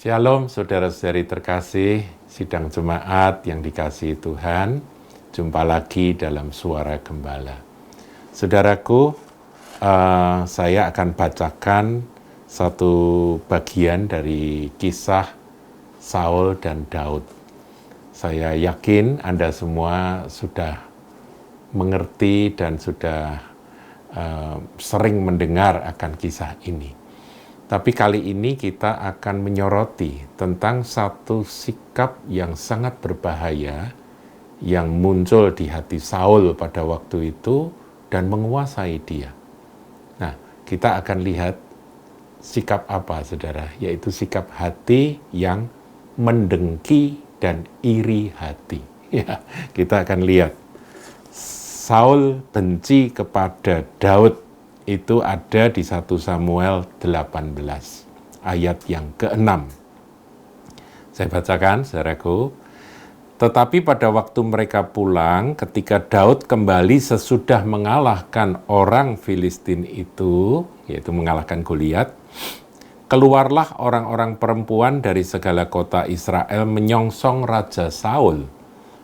Shalom saudara-saudari terkasih, sidang jemaat yang dikasihi Tuhan, jumpa lagi dalam Suara Gembala. Saudaraku, saya akan bacakan satu bagian dari kisah Saul dan Daud. Saya yakin Anda semua sudah mengerti dan sudah sering mendengar akan kisah ini. Tapi kali ini kita akan menyoroti tentang satu sikap yang sangat berbahaya yang muncul di hati Saul pada waktu itu dan menguasai dia. Nah, kita akan lihat sikap apa, saudara? Yaitu sikap hati yang mendengki dan iri hati. Ya, kita akan lihat. Saul benci kepada Daud. Itu ada di 1 Samuel 18 ayat yang ke-6. Saya bacakan, saudaraku. Tetapi pada waktu mereka pulang, ketika Daud kembali sesudah mengalahkan orang Filistin itu, yaitu mengalahkan Goliat, keluarlah orang-orang perempuan dari segala kota Israel menyongsong Raja Saul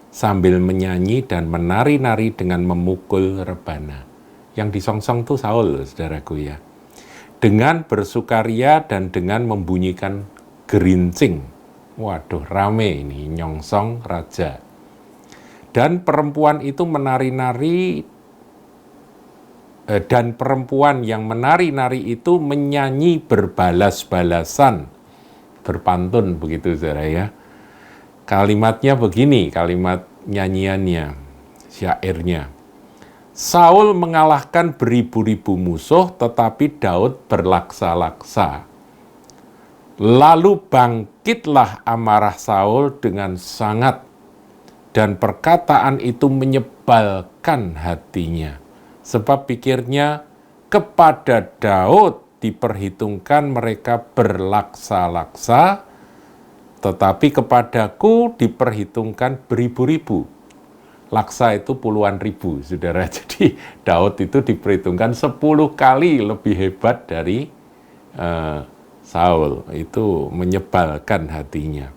sambil menyanyi dan menari-nari dengan memukul rebana. Yang disongsong itu Saul, saudaraku ya. Dengan bersukaria dan dengan membunyikan gerincing. Waduh, rame ini, nyongsong raja. Dan perempuan itu menari-nari, dan perempuan yang menari-nari itu menyanyi berbalas-balasan. Berpantun begitu, saudara ya. Kalimatnya begini, kalimat nyanyiannya, syairnya. Saul mengalahkan beribu-ribu musuh, tetapi Daud berlaksa-laksa. Lalu bangkitlah amarah Saul dengan sangat, dan perkataan itu menyebalkan hatinya. Sebab pikirnya, kepada Daud diperhitungkan mereka berlaksa-laksa, tetapi kepadaku diperhitungkan beribu-ribu. Laksa itu puluhan ribu, saudara. Jadi Daud itu diperhitungkan 10 kali lebih hebat dari Saul. Itu menyebalkan hatinya.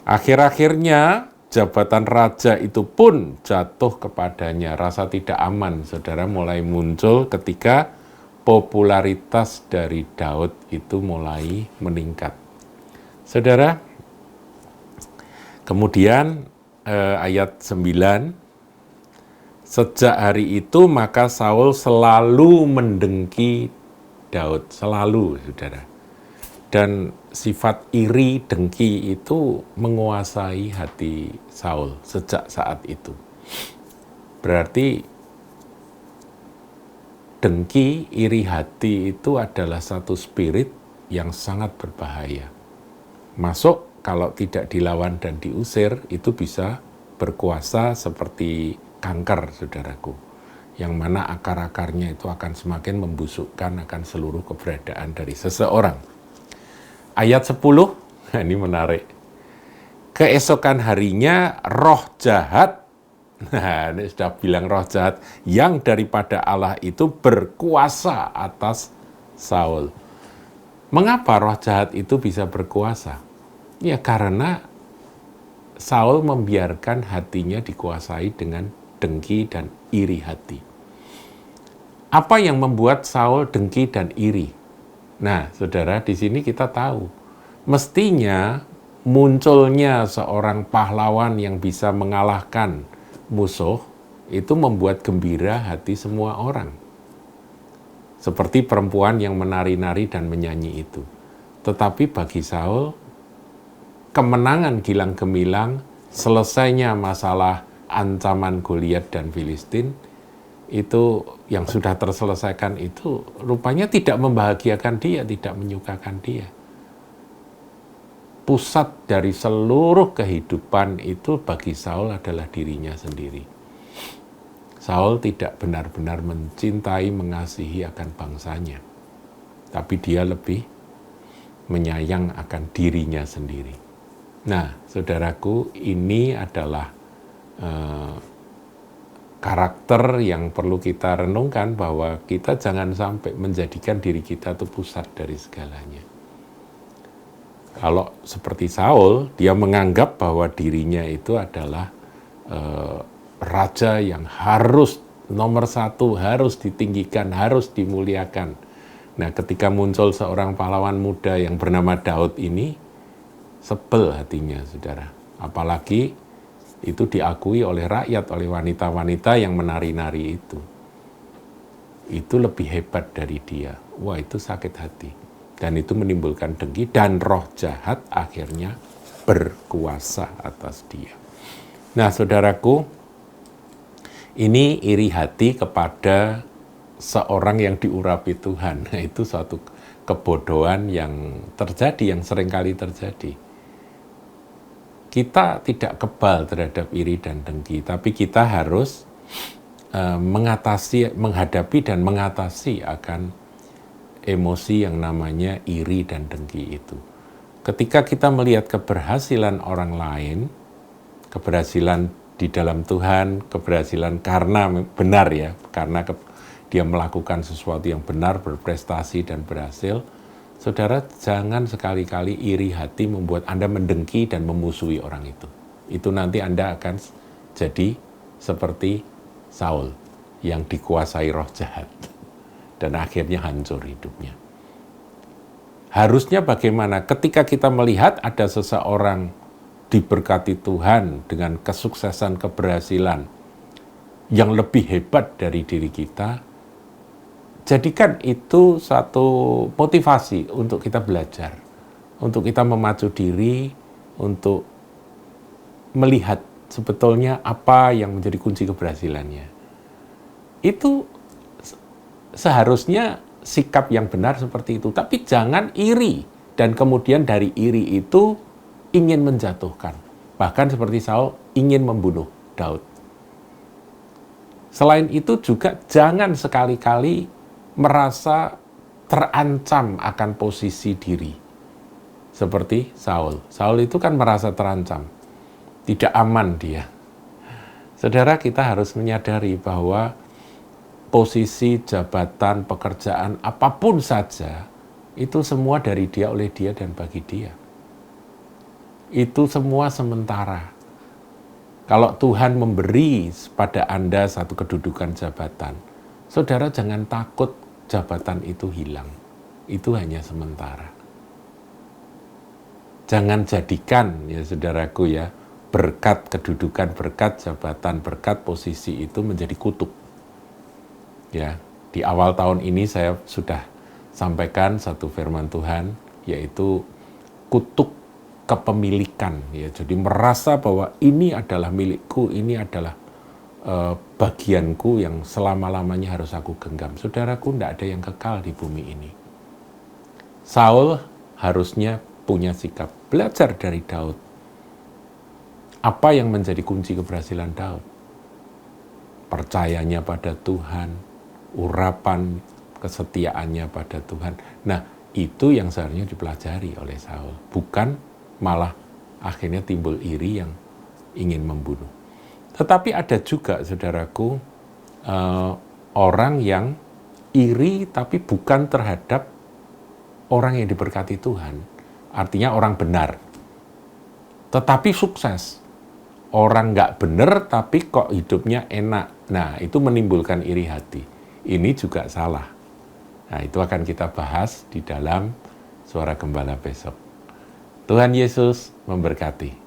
Akhir-akhirnya jabatan raja itu pun jatuh kepadanya. Rasa tidak aman, saudara, mulai muncul ketika popularitas dari Daud itu mulai meningkat. Saudara, kemudian ayat 9, sejak hari itu maka Saul selalu mendengki Daud, selalu, saudara. Dan sifat iri, dengki itu menguasai hati Saul sejak saat itu. Berarti dengki, iri hati itu adalah satu spirit yang sangat berbahaya. Masuk, kalau tidak dilawan dan diusir, itu bisa berkuasa seperti kanker, saudaraku. Yang mana akar-akarnya itu akan semakin membusukkan akan seluruh keberadaan dari seseorang. Ayat 10, ini menarik. Keesokan harinya roh jahat, nah ini sudah bilang roh jahat, yang daripada Allah itu berkuasa atas Saul. Mengapa roh jahat itu bisa berkuasa? Ya karena Saul membiarkan hatinya dikuasai dengan dengki dan iri hati. Apa yang membuat Saul dengki dan iri? Nah, saudara, di sini kita tahu. Mestinya munculnya seorang pahlawan yang bisa mengalahkan musuh, itu membuat gembira hati semua orang. Seperti perempuan yang menari-nari dan menyanyi itu. Tetapi bagi Saul, kemenangan gilang gemilang, selesainya masalah ancaman Goliat dan Filistin, itu yang sudah terselesaikan itu rupanya tidak membahagiakan dia, tidak menyukakan dia. Pusat dari seluruh kehidupan itu bagi Saul adalah dirinya sendiri. Saul tidak benar-benar mencintai, mengasihi akan bangsanya. Tapi dia lebih menyayang akan dirinya sendiri. Nah, saudaraku, ini adalah karakter yang perlu kita renungkan, bahwa kita jangan sampai menjadikan diri kita itu pusat dari segalanya. Kalau seperti Saul, dia menganggap bahwa dirinya itu adalah raja yang harus nomor satu, harus ditinggikan, harus dimuliakan. Nah, ketika muncul seorang pahlawan muda yang bernama Daud ini, sebel hatinya, saudara. Apalagi itu diakui oleh rakyat, oleh wanita-wanita yang menari-nari itu. Itu lebih hebat dari dia. Wah, itu sakit hati. Dan itu menimbulkan dengki, dan roh jahat akhirnya berkuasa atas dia. Nah, saudaraku, ini iri hati kepada seorang yang diurapi Tuhan. Nah, itu suatu kebodohan yang terjadi, yang seringkali terjadi. Kita tidak kebal terhadap iri dan dengki, tapi kita harus menghadapi dan mengatasi akan emosi yang namanya iri dan dengki itu. Ketika kita melihat keberhasilan orang lain, keberhasilan di dalam Tuhan, keberhasilan karena benar ya, karena dia melakukan sesuatu yang benar, berprestasi dan berhasil, saudara jangan sekali-kali iri hati membuat Anda mendengki dan memusuhi orang itu. Itu nanti Anda akan jadi seperti Saul yang dikuasai roh jahat dan akhirnya hancur hidupnya. Harusnya bagaimana ketika kita melihat ada seseorang diberkati Tuhan dengan kesuksesan, keberhasilan yang lebih hebat dari diri kita, jadikan itu satu motivasi untuk kita belajar, untuk kita memacu diri, untuk melihat sebetulnya apa yang menjadi kunci keberhasilannya. Itu seharusnya sikap yang benar seperti itu, tapi jangan iri, dan kemudian dari iri itu ingin menjatuhkan. Bahkan seperti Saul ingin membunuh Daud. Selain itu juga jangan sekali-kali merasa terancam akan posisi diri. Seperti Saul. Saul itu kan merasa terancam. Tidak aman dia. Saudara, kita harus menyadari bahwa posisi, jabatan, pekerjaan, apapun saja, itu semua dari dia, oleh dia, dan bagi dia. Itu semua sementara. Kalau Tuhan memberi pada Anda satu kedudukan jabatan, saudara jangan takut jabatan itu hilang. Itu hanya sementara. Jangan jadikan, ya saudaraku ya, berkat kedudukan, berkat jabatan, berkat posisi itu menjadi kutuk. Ya, di awal tahun ini saya sudah sampaikan satu firman Tuhan, yaitu kutuk kepemilikan. Ya, jadi merasa bahwa ini adalah milikku, ini adalah bagianku yang selama-lamanya harus aku genggam. Saudaraku, tidak ada yang kekal di bumi ini. Saul harusnya punya sikap, belajar dari Daud. Apa yang menjadi kunci keberhasilan Daud? Percayanya pada Tuhan, urapan kesetiaannya pada Tuhan. Nah, itu yang seharusnya dipelajari oleh Saul. Bukan malah akhirnya timbul iri yang ingin membunuh. Tetapi ada juga, saudaraku, orang yang iri tapi bukan terhadap orang yang diberkati Tuhan. Artinya orang benar, tetapi sukses. Orang nggak benar tapi kok hidupnya enak. Nah, itu menimbulkan iri hati. Ini juga salah. Nah, itu akan kita bahas di dalam Suara Gembala besok. Tuhan Yesus memberkati.